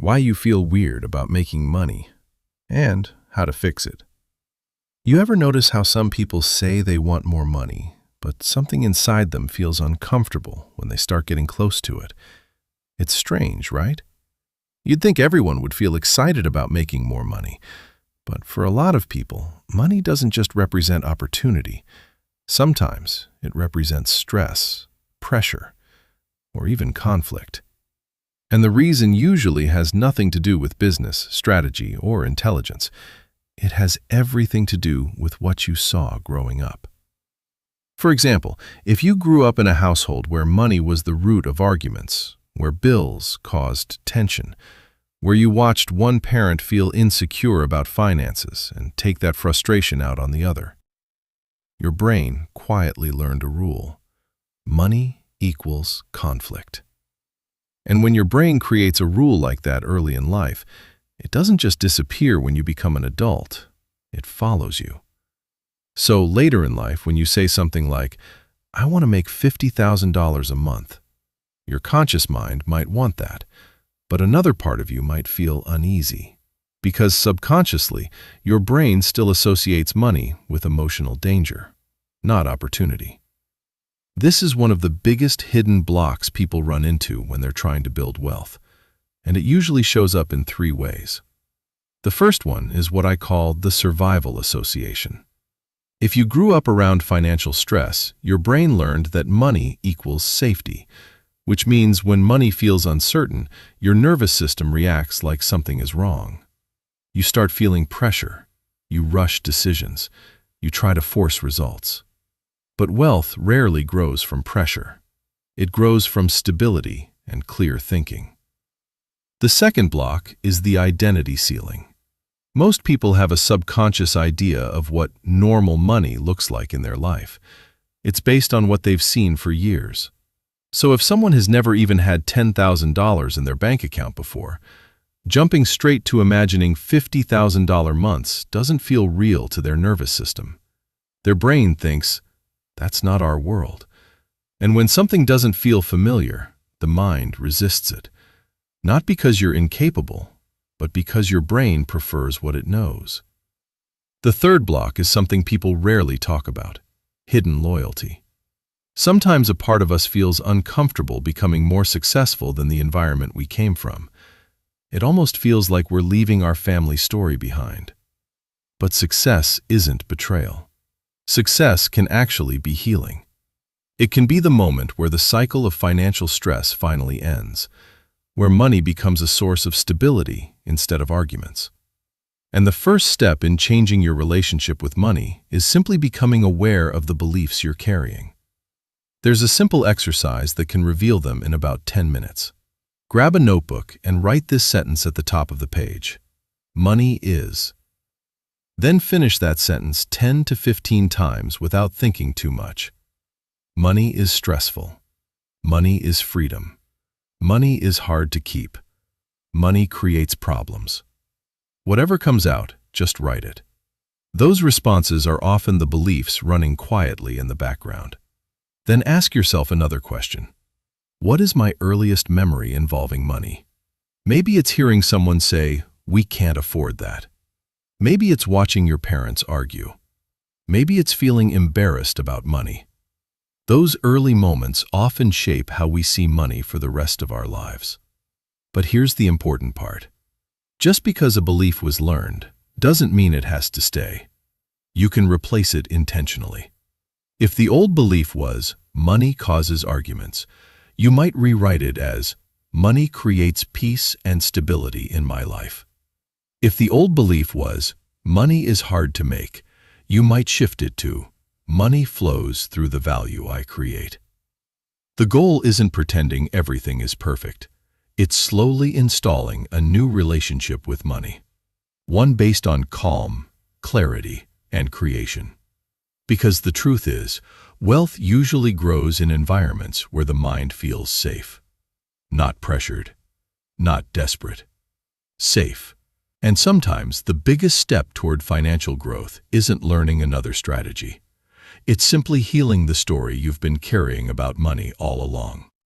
why you feel weird about making money, and how to fix it. You ever notice how some people say they want more money, but something inside them feels uncomfortable when they start getting close to it? It's strange, right? You'd think everyone would feel excited about making more money, but for a lot of people, money doesn't just represent opportunity. Sometimes it represents stress, pressure, or even conflict. And the reason usually has nothing to do with business, strategy, or intelligence. It has everything to do with what you saw growing up. For example, if you grew up in a household where money was the root of arguments, where bills caused tension, where you watched one parent feel insecure about finances and take that frustration out on the other, your brain quietly learned a rule: money equals conflict. And when your brain creates a rule like that early in life, it doesn't just disappear when you become an adult, it follows you. So later in life, when you say something like, "I want to make $50,000 a month," your conscious mind might want that, but another part of you might feel uneasy, because subconsciously, your brain still associates money with emotional danger, not opportunity. This is one of the biggest hidden blocks people run into when they're trying to build wealth, and it usually shows up in three ways. The first one is what I call the survival association. If you grew up around financial stress, your brain learned that money equals safety, which means when money feels uncertain, your nervous system reacts like something is wrong. You start feeling pressure, you rush decisions, you try to force results. But wealth rarely grows from pressure. It grows from stability and clear thinking. The second block is the identity ceiling. Most people have a subconscious idea of what normal money looks like in their life. It's based on what they've seen for years. So if someone has never even had $10,000 in their bank account before, jumping straight to imagining $50,000 months doesn't feel real to their nervous system. Their brain thinks, "That's not our world." And when something doesn't feel familiar, the mind resists it. Not because you're incapable, but because your brain prefers what it knows. The third block is something people rarely talk about: hidden loyalty. Sometimes a part of us feels uncomfortable becoming more successful than the environment we came from. It almost feels like we're leaving our family story behind. But success isn't betrayal. Success can actually be healing. It can be the moment where the cycle of financial stress finally ends, where money becomes a source of stability instead of arguments. And the first step in changing your relationship with money is simply becoming aware of the beliefs you're carrying. There's a simple exercise that can reveal them in about 10 minutes. Grab a notebook and write this sentence at the top of the page: "Money is." Then finish that sentence 10 to 15 times without thinking too much. Money is stressful. Money is freedom. Money is hard to keep. Money creates problems. Whatever comes out, just write it. Those responses are often the beliefs running quietly in the background. Then ask yourself another question. What is my earliest memory involving money? Maybe it's hearing someone say, "We can't afford that." Maybe it's watching your parents argue. Maybe it's feeling embarrassed about money. Those early moments often shape how we see money for the rest of our lives. But here's the important part. Just because a belief was learned doesn't mean it has to stay. You can replace it intentionally. If the old belief was, "Money causes arguments," you might rewrite it as, "Money creates peace and stability in my life." If the old belief was, "Money is hard to make," you might shift it to, "Money flows through the value I create." The goal isn't pretending everything is perfect. It's slowly installing a new relationship with money, one based on calm, clarity, and creation. Because the truth is, wealth usually grows in environments where the mind feels safe. Not pressured, not desperate. Safe. And sometimes the biggest step toward financial growth isn't learning another strategy. It's simply healing the story you've been carrying about money all along.